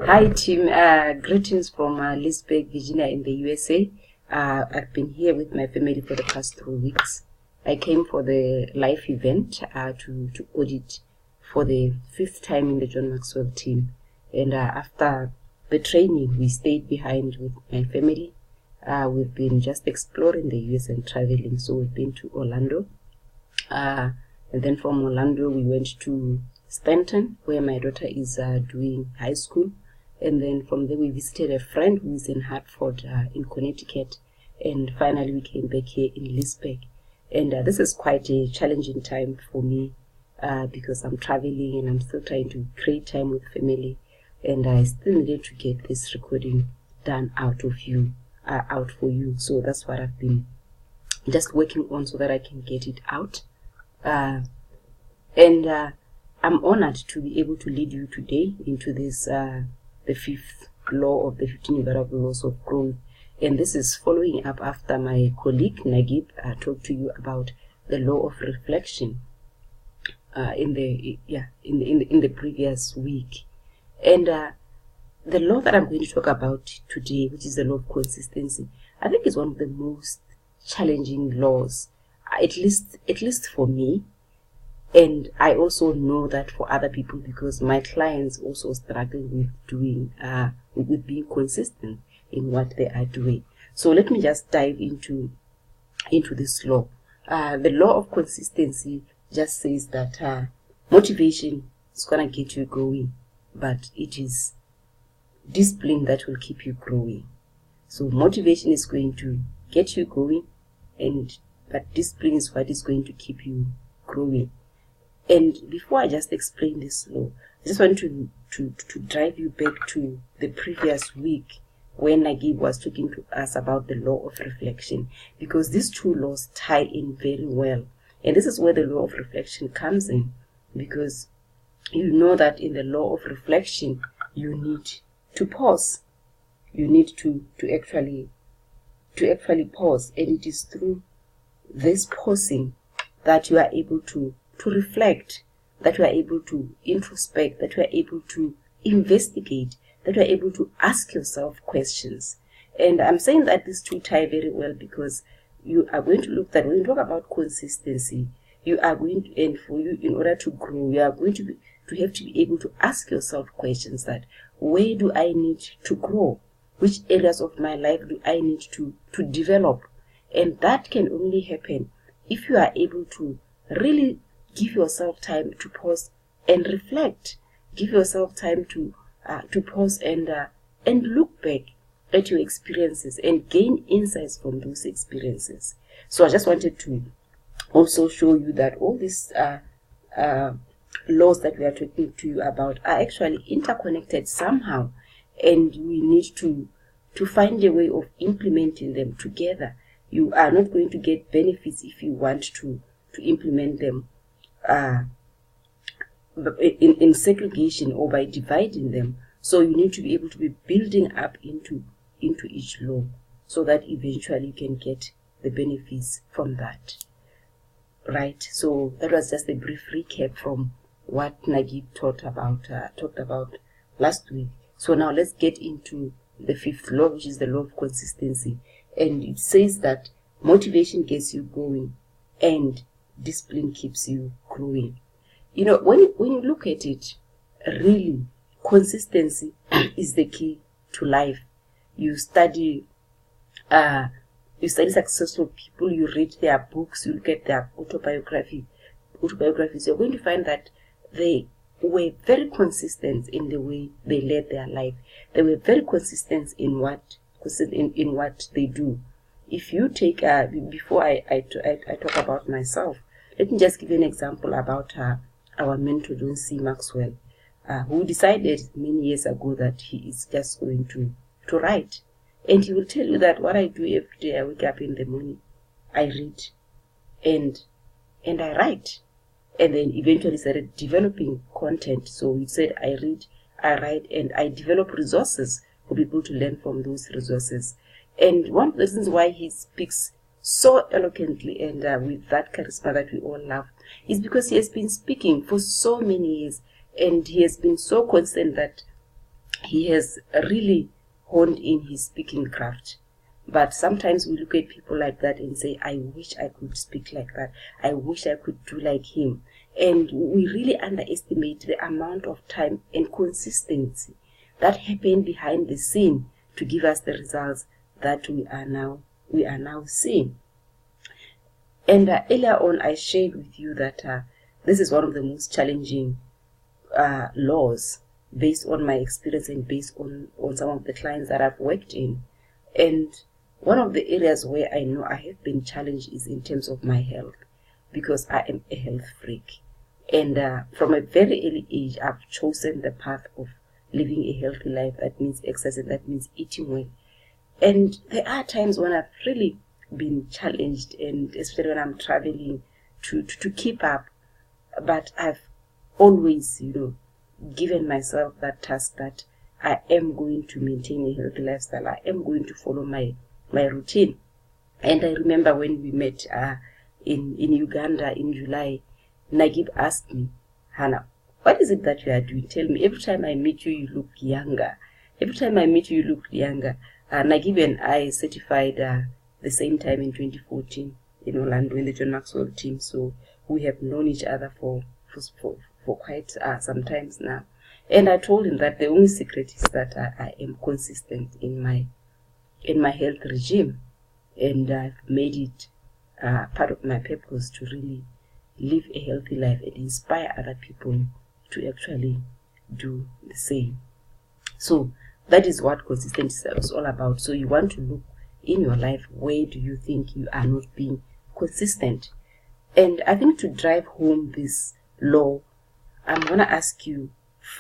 Hi team, greetings from Leesburg, Virginia in the USA. I've been here with my family for the past 3 weeks. I came for the live event to audit for the 5th time in the John Maxwell team. And after the training, we stayed behind with my family. We've been just exploring the US and traveling. So we've been to Orlando. And then from Orlando, we went to Stanton, where my daughter is doing high school. And then from there, we visited a friend who is in Hartford, in Connecticut. And finally, we came back here in Leesburg. And this is quite a challenging time for me because I'm traveling and I'm still trying to create time with family. And I still needed to get this recording done out for you. So that's what I've been just working on so that I can get it out. I'm honored to be able to lead you today into this, the 5th law of the 15 invariable laws of growth. And this is following up after my colleague Nagib talked to you about the law of reflection in the previous week. And the law that I'm going to talk about today, which is the law of consistency, I think is one of the most challenging laws, at least for me. And I also know that for other people, because my clients also struggle with with being consistent in what they are doing. So let me just dive into this law. The law of consistency just says that motivation is gonna get you going, but it is discipline that will keep you growing. So motivation is going to get you going, but discipline is what is going to keep you growing. And before I just explain this law, I just want to drive you back to the previous week when Nagib was talking to us about the law of reflection, because these two laws tie in very well. And this is where the law of reflection comes in, because you know that in the law of reflection, you need to pause. You need to actually pause. And it is through this pausing that you are able to reflect, that you are able to introspect, that you are able to investigate, that you are able to ask yourself questions. And I'm saying that these two tie very well because you are going to look that when you talk about consistency, you are going to, and for you, in order to grow, you are going to have to be able to ask yourself questions that, where do I need to grow? Which areas of my life do I need to develop? And that can only happen if you are able to really give yourself time to pause and reflect. Give yourself time to pause and look back at your experiences and gain insights from those experiences. So I just wanted to also show you that all these laws that we are talking to you about are actually interconnected somehow, and we need to find a way of implementing them together. You are not going to get benefits if you want to implement them in segregation or by dividing them. So you need to be able to be building up into each law so that eventually you can get the benefits from that. Right? So that was just a brief recap from what Nagib talked about last week. So now let's get into the 5th law, which is the law of consistency. And it says that motivation gets you going and discipline keeps you growing. You know, when you look at it, really, consistency is the key to life. You study successful people, you read their books, you look at their autobiographies, you're going to find that they were very consistent in the way they led their life. They were very consistent in what they do. If you take, before I talk about myself, let me just give you an example about our mentor, John C. Maxwell, who decided many years ago that he is just going to write. And he will tell you that what I do every day, I wake up in the morning, I read, and I write. And then eventually started developing content. So he said, I read, I write, and I develop resources for people to learn from those resources. And one of the reasons why he speaks so eloquently and with that charisma that we all love is because he has been speaking for so many years, and he has been so constant that he has really honed in his speaking craft. But sometimes we look at people like that and say, I wish I could speak like that. I wish I could do like him. And we really underestimate the amount of time and consistency that happened behind the scene to give us the results that we are now seeing. And earlier on, I shared with you that this is one of the most challenging laws, based on my experience and based on some of the clients that I've worked in. And one of the areas where I know I have been challenged is in terms of my health, because I am a health freak. And from a very early age, I've chosen the path of living a healthy life. That means exercising, that means eating well. And there are times when I've really been challenged, and especially when I'm traveling, to keep up. But I've always, given myself that task that I am going to maintain a healthy lifestyle. I am going to follow my routine. And I remember when we met in Uganda in July, Nagib asked me, Hannah, what is it that you are doing? Tell me. Every time I meet you, you look younger. Every time I meet you, you look younger. Nagib and I certified the same time in 2014 in Orlando in the John Maxwell team. So we have known each other for quite some times now. And I told him that the only secret is that I am consistent in my health regime, and I've made it part of my purpose to really live a healthy life and inspire other people to actually do the same. So that is what consistency is all about. So you want to look in your life, where do you think you are not being consistent? And I think to drive home this law, I'm going to ask you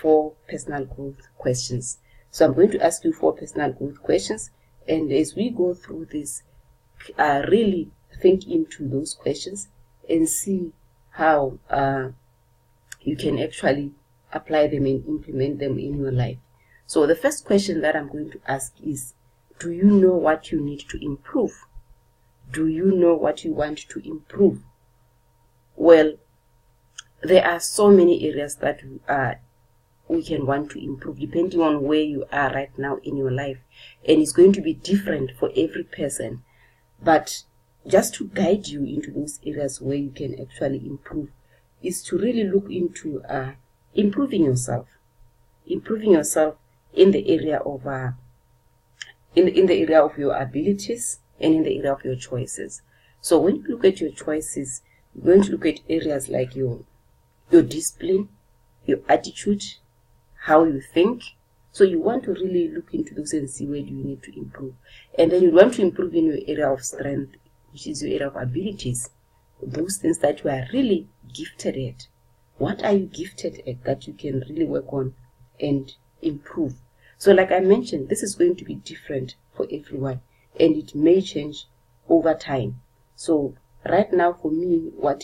4 personal growth questions. So I'm going to ask you 4 personal growth questions, and as we go through this, really think into those questions and see how you can actually apply them and implement them in your life. So the first question that I'm going to ask is, do you know what you need to improve? Do you know what you want to improve? Well, there are so many areas that we can want to improve depending on where you are right now in your life, and it's going to be different for every person. But just to guide you into those areas where you can actually improve is to really look into improving yourself in the area of in the area of your abilities and in the area of your choices. So when you look at your choices, you're going to look at areas like your discipline, your attitude, how you think. So you want to really look into those and see where do you need to improve. And then you want to improve in your area of strength, which is your area of abilities. Those things that you are really gifted at. What are you gifted at that you can really work on and improve? So like I mentioned, this is going to be different for everyone, and it may change over time. So right now for me, what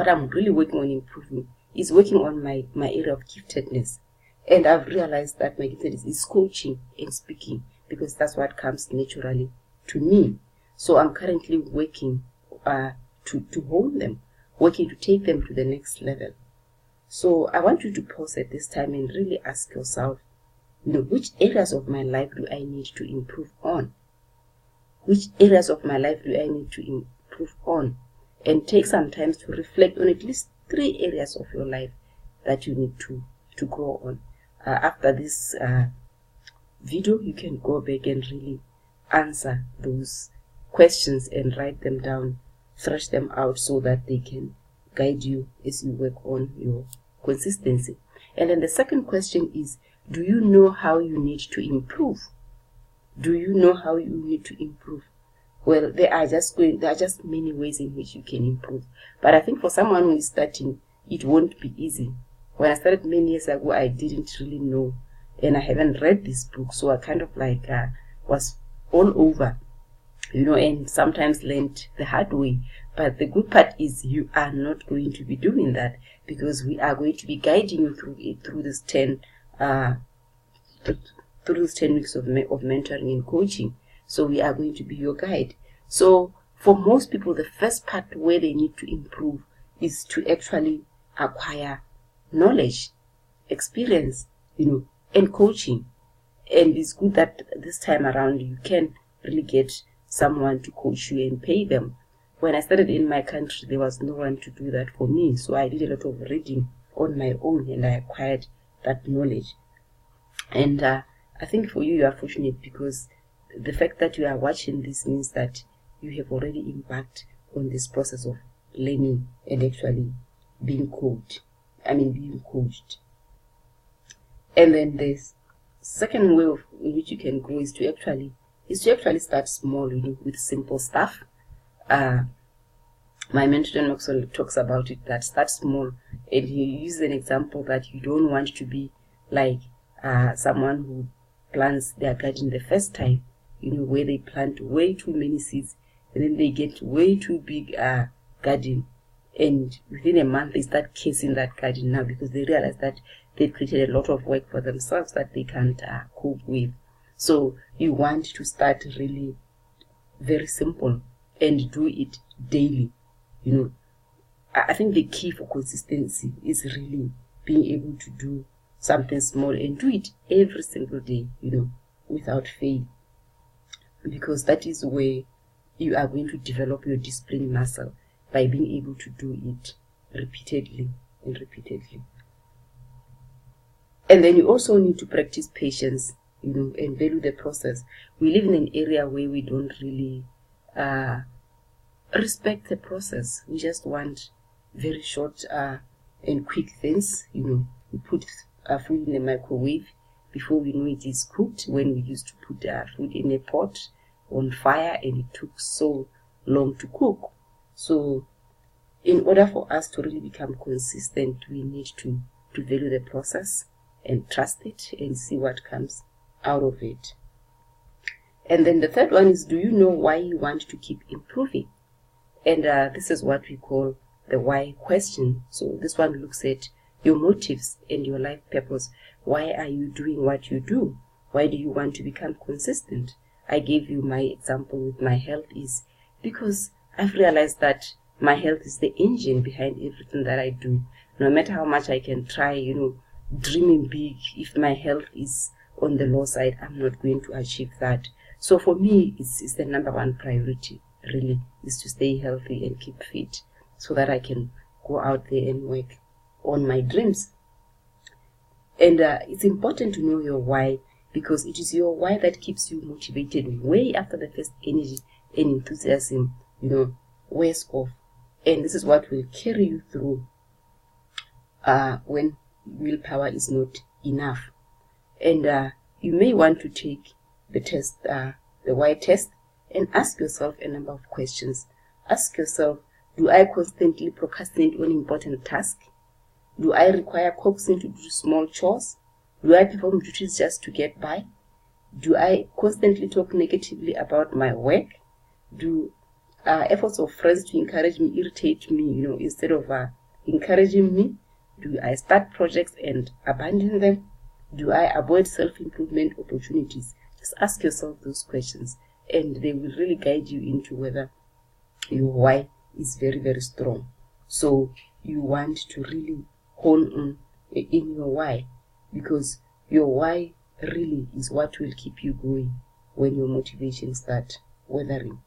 I'm really working on improving is working on my area of giftedness. And I've realized that my giftedness is coaching and speaking, because that's what comes naturally to me. So I'm currently working to hone them, working to take them to the next level. So I want you to pause at this time and really ask yourself, which areas of my life do I need to improve on? Which areas of my life do I need to improve on? And take some time to reflect on at least 3 areas of your life that you need to grow on. After this video, you can go back and really answer those questions and write them down, thrash them out so that they can guide you as you work on your consistency. And then the second question is, do you know how you need to improve? Do you know how you need to improve? Well, there are just many ways in which you can improve. But I think for someone who is starting, it won't be easy. When I started many years ago, I didn't really know, and I haven't read this book, so I kind of like was all over, and sometimes learned the hard way. But the good part is you are not going to be doing that, because we are going to be guiding you through this 10 weeks of mentoring and coaching. So we are going to be your guide. So for most people, the first part where they need to improve is to actually acquire knowledge, experience, and coaching. And it's good that this time around you can really get someone to coach you and pay them. When I started in my country, there was no one to do that for me. So I did a lot of reading on my own and I acquired that knowledge. And I think for you, you are fortunate because the fact that you are watching this means that you have already embarked on this process of learning and actually being coached. Being coached. And then this second way in which you can grow is to actually start small, with simple stuff. My mentor also talks about it, that start small, and he uses an example that you don't want to be like someone who plants their garden the first time, where they plant way too many seeds and then they get way too big garden, and within a month they start casing that garden now because they realize that they've created a lot of work for themselves that they can't cope with. So you want to start really very simple and do it daily. I think the key for consistency is really being able to do something small and do it every single day, without fail, because that is where you are going to develop your discipline muscle, by being able to do it repeatedly and repeatedly. And then you also need to practice patience, and value the process. We live in an area where we don't really respect the process. We just want very short and quick things. We put food in the microwave. Before we know it is cooked, when we used to put food in a pot on fire and it took so long to cook. So in order for us to really become consistent, we need to value the process and trust it and see what comes out of it. And then the third one is, do you know why you want to keep improving? And this is what we call the why question. So this one looks at your motives and your life purpose. Why are you doing what you do? Why do you want to become consistent? I gave you my example with my health is because I've realized that my health is the engine behind everything that I do. No matter how much I can try, dreaming big, if my health is on the low side, I'm not going to achieve that. So for me, it's the number one priority, really, is to stay healthy and keep fit so that I can go out there and work on my dreams. And it's important to know your why, because it is your why that keeps you motivated way after the first energy and enthusiasm, wears off. And this is what will carry you through when willpower is not enough. And you may want to take the test, the why test, and ask yourself a number of questions. Ask yourself, do I constantly procrastinate on important tasks? Do I require coaxing to do small chores? Do I perform duties just to get by? Do I constantly talk negatively about my work? Do efforts of friends to encourage me irritate me, instead of encouraging me? Do I start projects and abandon them? Do I avoid self-improvement opportunities? Just ask yourself those questions, and they will really guide you into whether your why is very, very strong. So you want to really hone on in your why, because your why really is what will keep you going when your motivation starts weathering.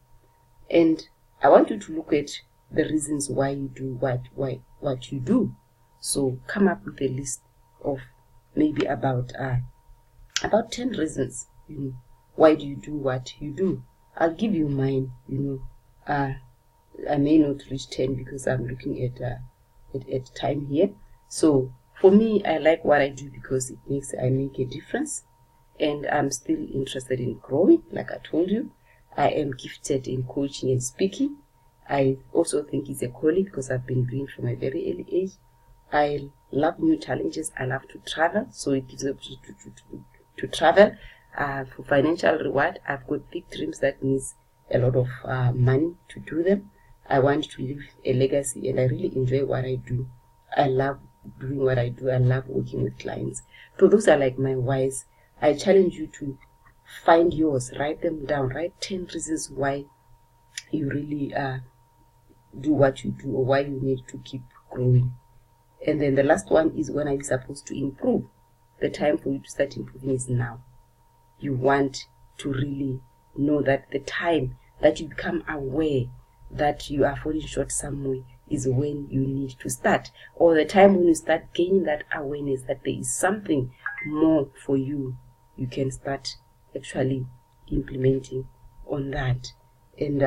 And I want you to look at the reasons why you do what you do. So come up with a list of maybe about 10 reasons. Why do you do what you do? I'll give you mine. I may not reach 10 because I'm looking at time here. So for me, I like what I do because I make a difference, and I'm still interested in growing. Like I told you, I am gifted in coaching and speaking. I also think it's a calling because I've been doing it from a very early age. I love new challenges. I love to travel, so it gives me to travel. For financial reward, I've got big dreams that needs a lot of money to do them. I want to leave a legacy, and I really enjoy what I do. I love doing what I do. I love working with clients. So those are like my whys. I challenge you to find yours, write them down, write 10 reasons why you really do what you do, or why you need to keep growing. And then the last one is, when are you supposed to improve? the time for you to start improving is now. You want to really know that the time that you become aware that you are falling short somewhere is when you need to start, or the time when you start gaining that awareness that there is something more for you, you can start actually implementing on that. And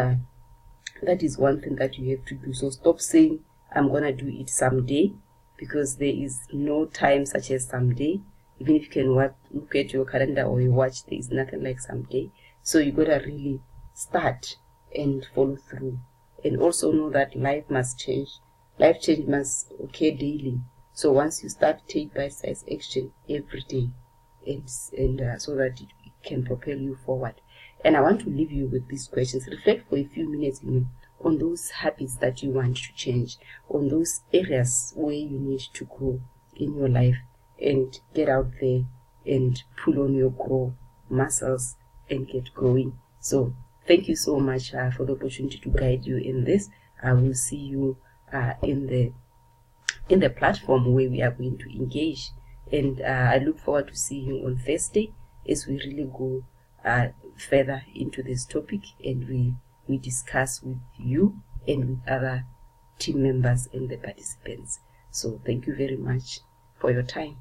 that is one thing that you have to do. So stop saying, I'm gonna do it someday, because there is no time such as someday. Even if you can look at your calendar or your watch, there is nothing like someday. So you gotta really start and follow through. And also know that life must change. Life change must occur daily. So once you start, take bite-sized action every day, and so that it can propel you forward. And I want to leave you with these questions. Reflect for a few minutes on those habits that you want to change, on those areas where you need to grow in your life, and get out there and pull on your grow muscles and get growing. So thank you so much for the opportunity to guide you in this. I will see you in the platform where we are going to engage, and I look forward to seeing you on Thursday as we really go further into this topic, and we discuss with you and with other team members and the participants. So thank you very much for your time.